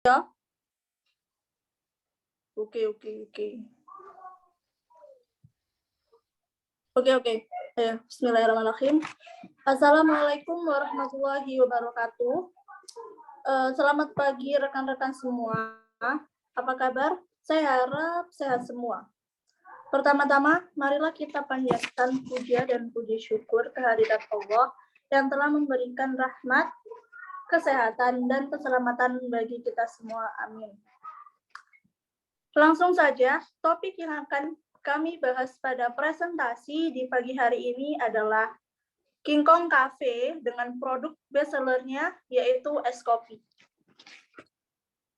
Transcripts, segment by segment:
Ya. Oke. Bismillahirrahmanirrahim. Assalamualaikum warahmatullahi wabarakatuh. Selamat pagi rekan-rekan semua. Apa kabar? Saya harap sehat semua. Pertama-tama, marilah kita panjatkan puja dan puji syukur kehadirat Allah yang telah memberikan rahmat, kesehatan, dan keselamatan bagi kita semua. Amin. Langsung saja, topik yang akan kami bahas pada presentasi di pagi hari ini adalah King Kong Cafe dengan produk bestsellernya yaitu es kopi.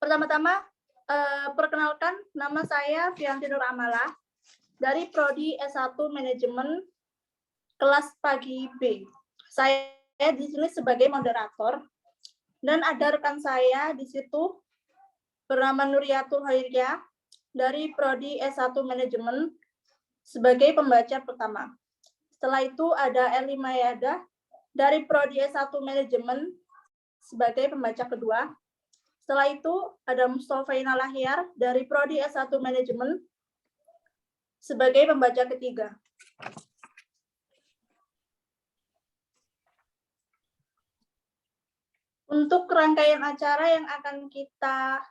Pertama-tama, perkenalkan, nama saya Fianti Nur Amala dari Prodi S1 Manajemen kelas pagi B. Saya di sini sebagai moderator dan ada rekan saya di situ bernama Nuriatul Hairya dari Prodi S1 Manajemen sebagai pembaca pertama. Setelah itu ada Eli Mayada dari Prodi S1 Manajemen sebagai pembaca kedua. Setelah itu ada Mustafa Inalahyar dari Prodi S1 Manajemen sebagai pembaca ketiga. Untuk rangkaian acara yang akan kita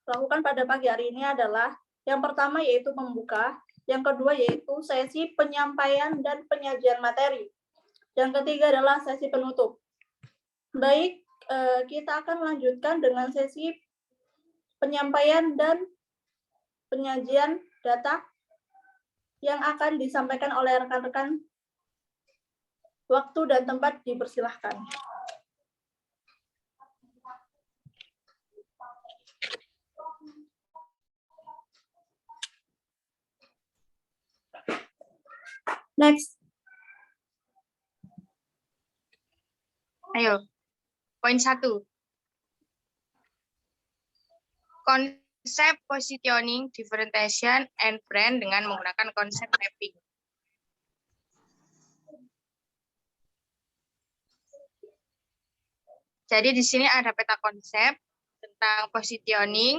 lakukan pada pagi hari ini adalah yang pertama yaitu pembuka, yang kedua yaitu sesi penyampaian dan penyajian materi, yang ketiga adalah sesi penutup. Baik, kita akan lanjutkan dengan sesi penyampaian dan penyajian data yang akan disampaikan oleh rekan-rekan. Waktu dan tempat dipersilahkan. Next. Ayo, poin 1. Konsep positioning, differentiation, and brand dengan menggunakan konsep mapping. Jadi di sini ada peta konsep tentang positioning,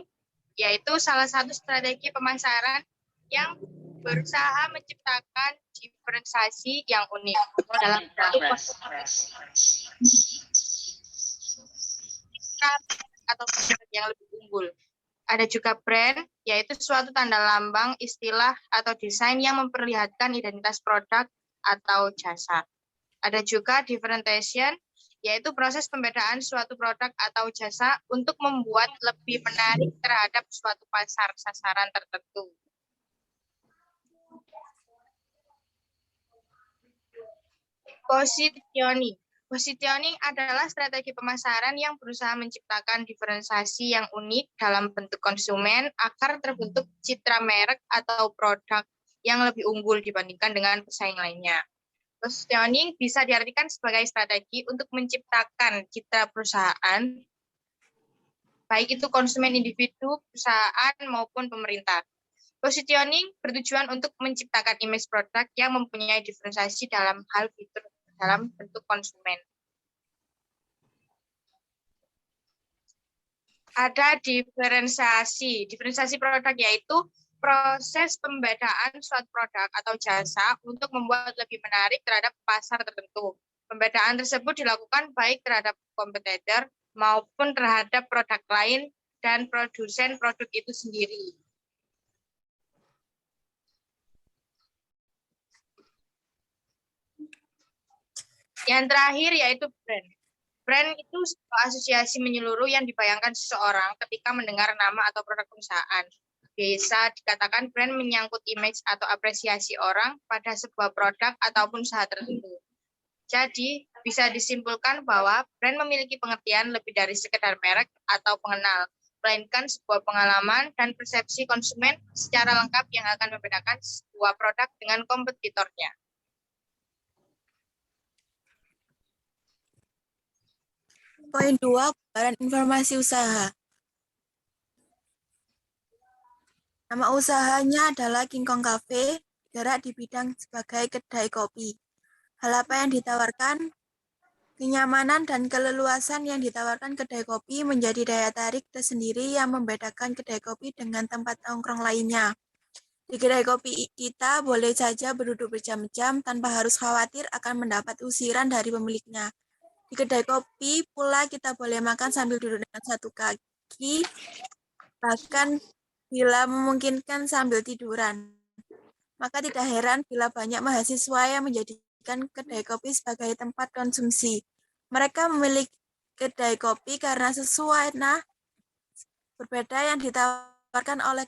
yaitu salah satu strategi pemasaran yang berusaha menciptakan diferensiasi yang unik dalam atau yang lebih unggul. Ada juga brand, yaitu suatu tanda lambang, istilah, atau desain yang memperlihatkan identitas produk atau jasa. Ada juga differentiation, yaitu proses pembedaan suatu produk atau jasa untuk membuat lebih menarik terhadap suatu pasar sasaran tertentu. Positioning. Positioning adalah strategi pemasaran yang berusaha menciptakan diferensiasi yang unik dalam bentuk konsumen agar terbentuk citra merek atau produk yang lebih unggul dibandingkan dengan pesaing lainnya. Positioning bisa diartikan sebagai strategi untuk menciptakan citra perusahaan, baik itu konsumen individu, perusahaan, maupun pemerintah. Positioning bertujuan untuk menciptakan image produk yang mempunyai diferensiasi dalam hal fitur dalam bentuk konsumen. Ada diferensiasi. Diferensiasi produk yaitu proses pembedaan suatu produk atau jasa untuk membuat lebih menarik terhadap pasar tertentu. Pembedaan tersebut dilakukan baik terhadap kompetitor maupun terhadap produk lain dan produsen produk itu sendiri. Yang terakhir yaitu brand. Brand itu sebuah asosiasi menyeluruh yang dibayangkan seseorang ketika mendengar nama atau produk perusahaan. Bisa dikatakan brand menyangkut image atau apresiasi orang pada sebuah produk ataupun usaha tertentu. Jadi, bisa disimpulkan bahwa brand memiliki pengertian lebih dari sekedar merek atau pengenal, melainkan sebuah pengalaman dan persepsi konsumen secara lengkap yang akan membedakan sebuah produk dengan kompetitornya. Poin 2, gambaran informasi usaha. Nama usahanya adalah King Kong Cafe, bergerak di bidang sebagai kedai kopi. Hal apa yang ditawarkan? Kenyamanan dan keleluasan yang ditawarkan kedai kopi menjadi daya tarik tersendiri yang membedakan kedai kopi dengan tempat nongkrong lainnya. Di kedai kopi kita boleh saja berduduk berjam-jam tanpa harus khawatir akan mendapat usiran dari pemiliknya. Di kedai kopi pula kita boleh makan sambil duduk dengan satu kaki, bahkan bila memungkinkan sambil tiduran. Maka tidak heran bila banyak mahasiswa yang menjadikan kedai kopi sebagai tempat konsumsi. Mereka memilih kedai kopi karena sesuai berbeda yang ditawarkan oleh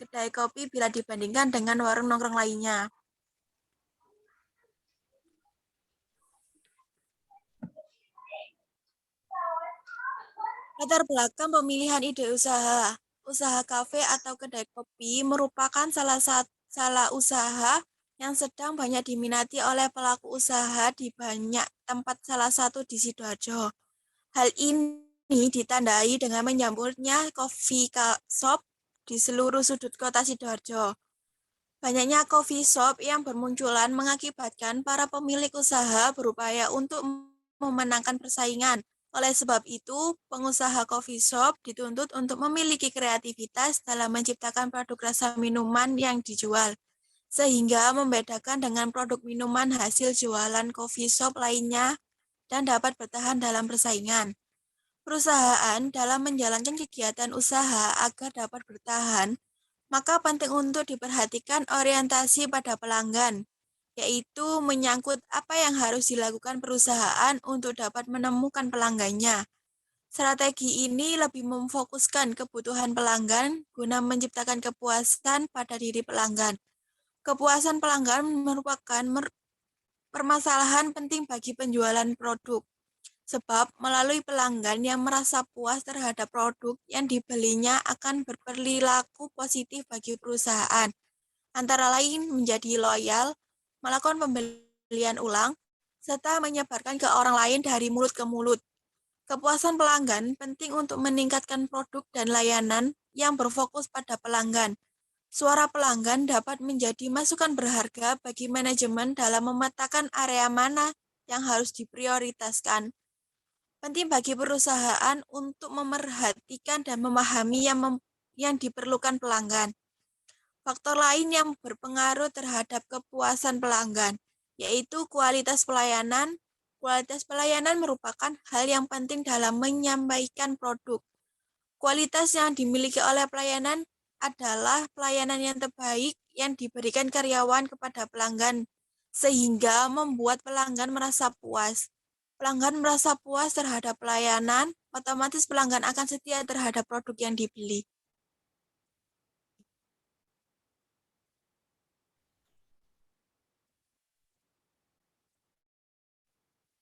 kedai kopi bila dibandingkan dengan warung nongkrong lainnya. Latar belakang pemilihan ide usaha. Usaha kafe atau kedai kopi merupakan salah usaha yang sedang banyak diminati oleh pelaku usaha di banyak tempat, salah satu di Sidoarjo. Hal ini ditandai dengan menyambutnya coffee shop di seluruh sudut kota Sidoarjo. Banyaknya coffee shop yang bermunculan mengakibatkan para pemilik usaha berupaya untuk memenangkan persaingan. Oleh sebab itu, pengusaha coffee shop dituntut untuk memiliki kreativitas dalam menciptakan produk rasa minuman yang dijual, sehingga membedakan dengan produk minuman hasil jualan coffee shop lainnya dan dapat bertahan dalam persaingan. Perusahaan dalam menjalankan kegiatan usaha agar dapat bertahan, maka penting untuk diperhatikan orientasi pada pelanggan, yaitu menyangkut apa yang harus dilakukan perusahaan untuk dapat menemukan pelanggannya. Strategi ini lebih memfokuskan kebutuhan pelanggan guna menciptakan kepuasan pada diri pelanggan. Kepuasan pelanggan merupakan permasalahan penting bagi penjualan produk, sebab melalui pelanggan yang merasa puas terhadap produk yang dibelinya akan berperilaku positif bagi perusahaan. Antara lain menjadi loyal, melakukan pembelian ulang, serta menyebarkan ke orang lain dari mulut ke mulut. Kepuasan pelanggan penting untuk meningkatkan produk dan layanan yang berfokus pada pelanggan. Suara pelanggan dapat menjadi masukan berharga bagi manajemen dalam memetakan area mana yang harus diprioritaskan. Penting bagi perusahaan untuk memerhatikan dan memahami yang diperlukan pelanggan. Faktor lain yang berpengaruh terhadap kepuasan pelanggan, yaitu kualitas pelayanan. Kualitas pelayanan merupakan hal yang penting dalam menyampaikan produk. Kualitas yang dimiliki oleh pelayanan adalah pelayanan yang terbaik yang diberikan karyawan kepada pelanggan, sehingga membuat pelanggan merasa puas. Pelanggan merasa puas terhadap pelayanan, otomatis pelanggan akan setia terhadap produk yang dibeli.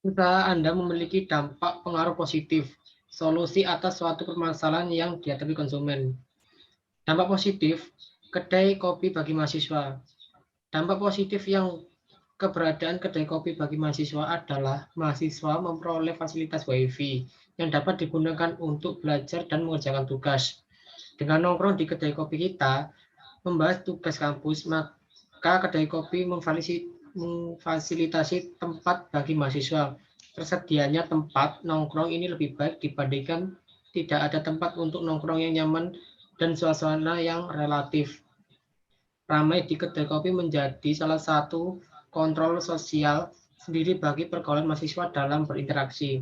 Usaha Anda memiliki dampak pengaruh positif, solusi atas suatu permasalahan yang dihadapi konsumen. Dampak positif, kedai kopi bagi mahasiswa. Dampak positif yang keberadaan kedai kopi bagi mahasiswa adalah mahasiswa memperoleh fasilitas WiFi yang dapat digunakan untuk belajar dan mengerjakan tugas. Dengan nongkrong di kedai kopi kita, membahas tugas kampus, maka kedai kopi memfasilitasi tempat bagi mahasiswa. Tersedianya tempat nongkrong ini lebih baik dibandingkan tidak ada tempat untuk nongkrong yang nyaman dan suasana yang relatif ramai di kedai kopi menjadi salah satu kontrol sosial sendiri bagi pergaulan mahasiswa dalam berinteraksi.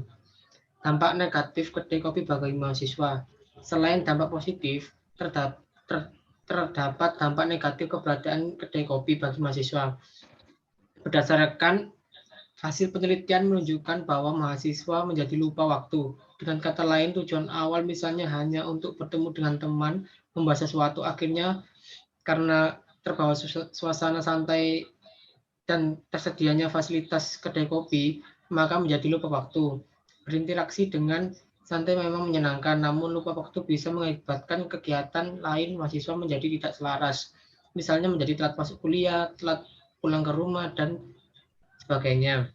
Dampak negatif kedai kopi bagi mahasiswa. Selain dampak positif, terdapat dampak negatif keberadaan kedai kopi bagi mahasiswa. Berdasarkan hasil penelitian menunjukkan bahwa mahasiswa menjadi lupa waktu. Dengan kata lain, tujuan awal misalnya hanya untuk bertemu dengan teman, membahas sesuatu, akhirnya karena terbawa suasana santai dan tersedianya fasilitas kedai kopi, maka menjadi lupa waktu. Berinteraksi dengan santai memang menyenangkan, namun lupa waktu bisa mengakibatkan kegiatan lain mahasiswa menjadi tidak selaras. Misalnya menjadi telat masuk kuliah, telat pulang ke rumah, dan sebagainya.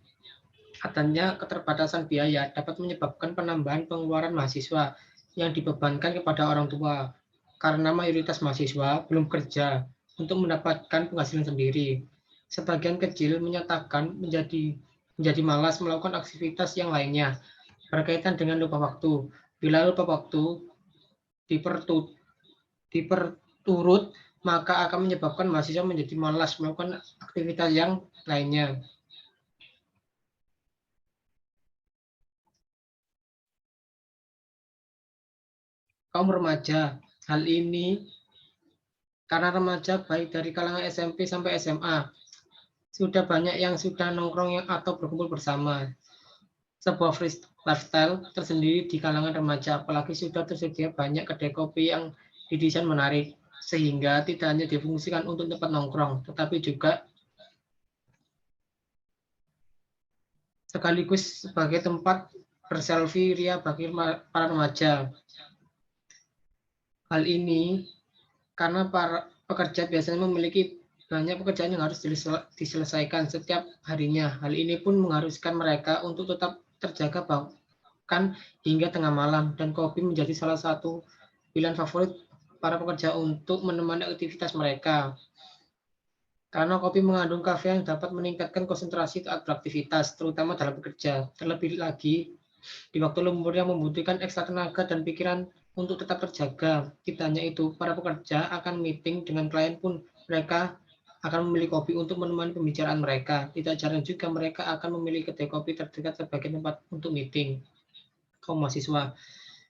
Adanya keterbatasan biaya dapat menyebabkan penambahan pengeluaran mahasiswa yang dibebankan kepada orang tua, karena mayoritas mahasiswa belum kerja untuk mendapatkan penghasilan sendiri. Sebagian kecil menyatakan menjadi menjadi malas melakukan aktivitas yang lainnya. Berkaitan dengan lupa waktu. Bila lupa waktu diperturut, maka akan menyebabkan mahasiswa menjadi malas melakukan aktivitas yang lainnya. Kaum remaja, hal ini karena remaja baik dari kalangan SMP sampai SMA, sudah banyak yang sudah nongkrong atau berkumpul bersama. Sebuah lifestyle tersendiri di kalangan remaja, apalagi sudah tersedia banyak kedai kopi yang didesain menarik, sehingga tidak hanya difungsikan untuk tempat nongkrong, tetapi juga sekaligus sebagai tempat berselfie ria bagi para remaja. Hal ini karena para pekerja biasanya memiliki banyak pekerjaan yang harus diselesaikan setiap harinya. Hal ini pun mengharuskan mereka untuk tetap terjaga bahkan hingga tengah malam, dan kopi menjadi salah satu pilihan favorit para pekerja untuk menemani aktivitas mereka. Karena kopi mengandung kafein yang dapat meningkatkan konsentrasi saat beraktivitas, terutama dalam bekerja. Terlebih lagi, di waktu lembur yang membutuhkan ekstra tenaga dan pikiran untuk tetap terjaga. Tidak hanya itu, para pekerja akan meeting dengan klien pun mereka akan memilih kopi untuk menemani pembicaraan mereka. Tidak jarang juga mereka akan memilih kedai kopi terdekat sebagai tempat untuk meeting. Kaum mahasiswa,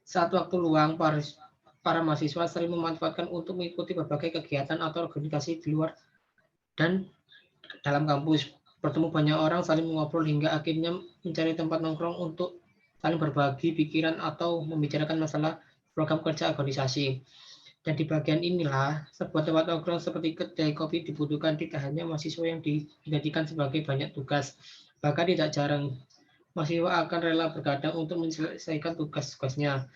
saat waktu luang, para mahasiswa sering memanfaatkan untuk mengikuti berbagai kegiatan atau organisasi di luar dan dalam kampus. Bertemu banyak orang, saling mengobrol hingga akhirnya mencari tempat nongkrong untuk saling berbagi pikiran atau membicarakan masalah program kerja organisasi. Dan di bagian inilah, sebuah tempat nongkrong seperti kedai kopi dibutuhkan tidak hanya mahasiswa yang dijadikan sebagai banyak tugas. Bahkan tidak jarang, mahasiswa akan rela bergadang untuk menyelesaikan tugas-tugasnya.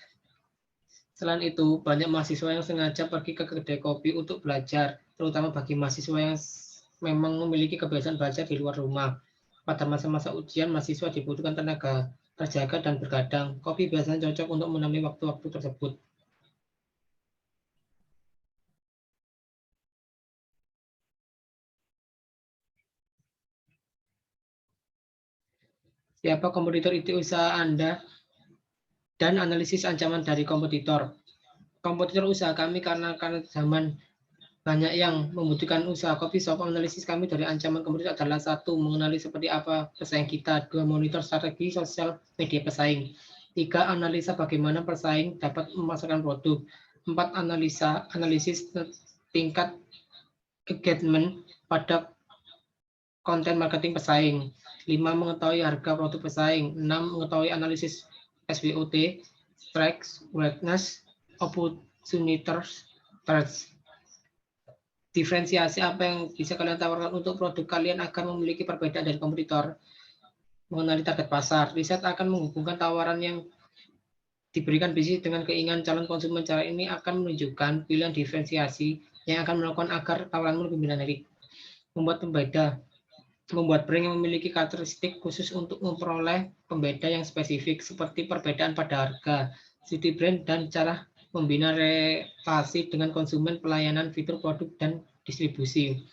Selain itu, banyak mahasiswa yang sengaja pergi ke kedai kopi untuk belajar, terutama bagi mahasiswa yang memang memiliki kebiasaan belajar di luar rumah. Pada masa-masa ujian, mahasiswa dibutuhkan tenaga terjaga dan bergadang. Kopi biasanya cocok untuk menemani waktu-waktu tersebut. Siapa kompetitor itu usaha Anda dan analisis ancaman dari kompetitor. Kompetitor usaha kami karena zaman banyak yang membutuhkan usaha kopi shop. Analisis kami dari ancaman kompetitor adalah: 1. Mengenali seperti apa pesaing kita. 2. Monitor strategi sosial media pesaing. 3. Analisa bagaimana pesaing dapat memasarkan produk. 4. Analisis tingkat engagement pada konten marketing pesaing. 5. Mengetahui harga produk pesaing. 6. Mengetahui analisis SWOT, strengths, weakness, opportunities, threats. Diferensiasi apa yang bisa kalian tawarkan untuk produk kalian akan memiliki perbedaan dari kompetitor. Mengenali target pasar. Riset akan menghubungkan tawaran yang diberikan bisnis dengan keinginan calon konsumen. Cara ini akan menunjukkan pilihan diferensiasi yang akan melakukan agar tawaranmu lebih menarik. Membuat pembeda. Membuat brand yang memiliki karakteristik khusus untuk memperoleh pembeda yang spesifik, seperti perbedaan pada harga, city brand, dan cara membina relasi dengan konsumen, pelayanan, fitur produk, dan distribusi.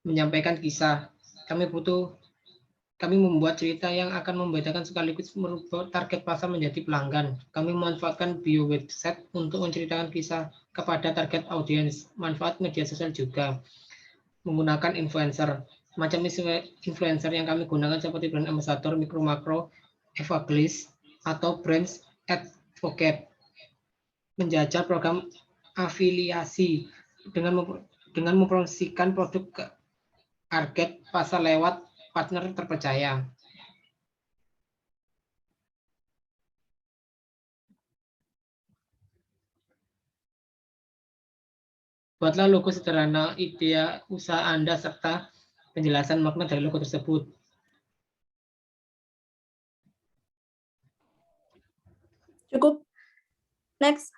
Menyampaikan kisah. Kami membuat cerita yang akan membedakan sekaligus merubah target pasar menjadi pelanggan. Kami memanfaatkan bio website untuk menceritakan kisah kepada target audiens. Manfaat media sosial juga. Menggunakan influencer. Macam influencer yang kami gunakan seperti brand ambassador, mikro makro, evangelis, atau brand advocate. Menjajal program afiliasi dengan mempromosikan produk ke target pasar lewat partner terpercaya. Buatlah logo sederhana ide usaha Anda serta penjelasan makna dari logo tersebut. Cukup. Next.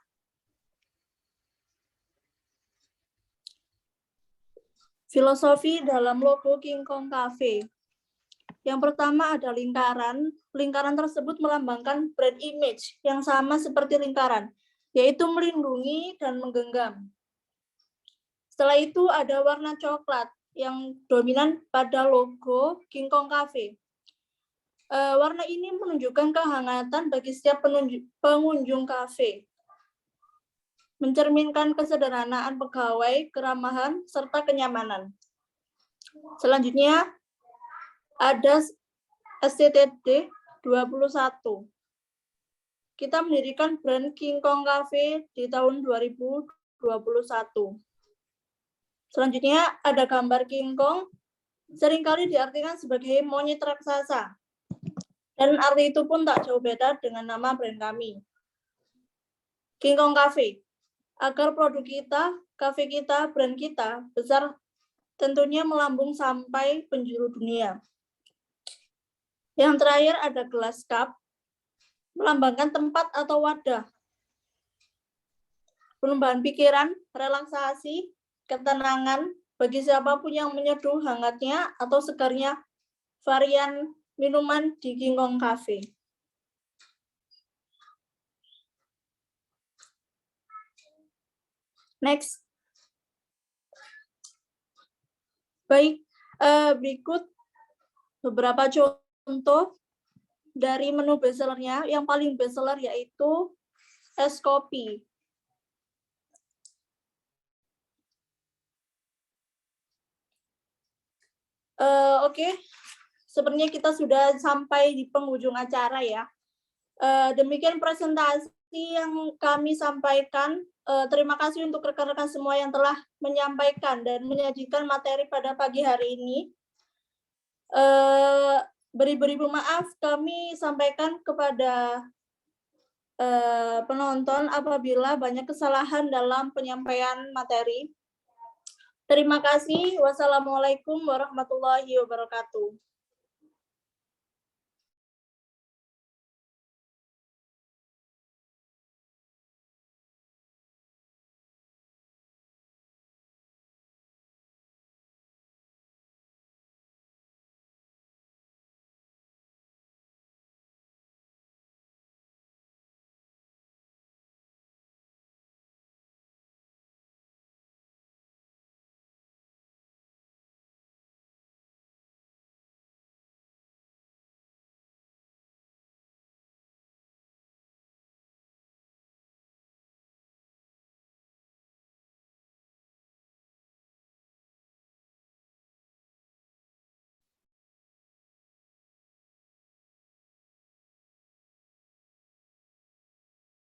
Filosofi dalam logo King Kong Cafe. Yang pertama ada lingkaran. Lingkaran tersebut melambangkan brand image yang sama seperti lingkaran, yaitu melindungi dan menggenggam. Setelah itu ada warna coklat yang dominan pada logo King Kong Cafe. Warna ini menunjukkan kehangatan bagi setiap pengunjung kafe, mencerminkan kesederhanaan pegawai, keramahan, serta kenyamanan. Selanjutnya ada SCTD 21. Kita mendirikan brand King Kong Cafe di tahun 2021. Selanjutnya ada gambar King Kong, seringkali diartikan sebagai monyet raksasa. Dan arti itu pun tak jauh beda dengan nama brand kami, King Kong Cafe. Agar produk kita, kafe kita, brand kita besar, tentunya melambung sampai penjuru dunia. Yang terakhir ada gelas cup, melambangkan tempat atau wadah. Penambahan pikiran, relaksasi, ketenangan bagi siapapun yang menyeduh hangatnya atau segarnya varian minuman di King Kong Cafe. Next. Baik, berikut beberapa contoh dari menu bestsellernya. Yang paling bestseller yaitu es kopi. Oke. Sepertinya kita sudah sampai di penghujung acara ya. Demikian presentasi yang kami sampaikan. Terima kasih untuk rekan-rekan semua yang telah menyampaikan dan menyajikan materi pada pagi hari ini. Beribu-ribu maaf kami sampaikan kepada penonton apabila banyak kesalahan dalam penyampaian materi. Terima kasih. Wassalamualaikum warahmatullahi wabarakatuh.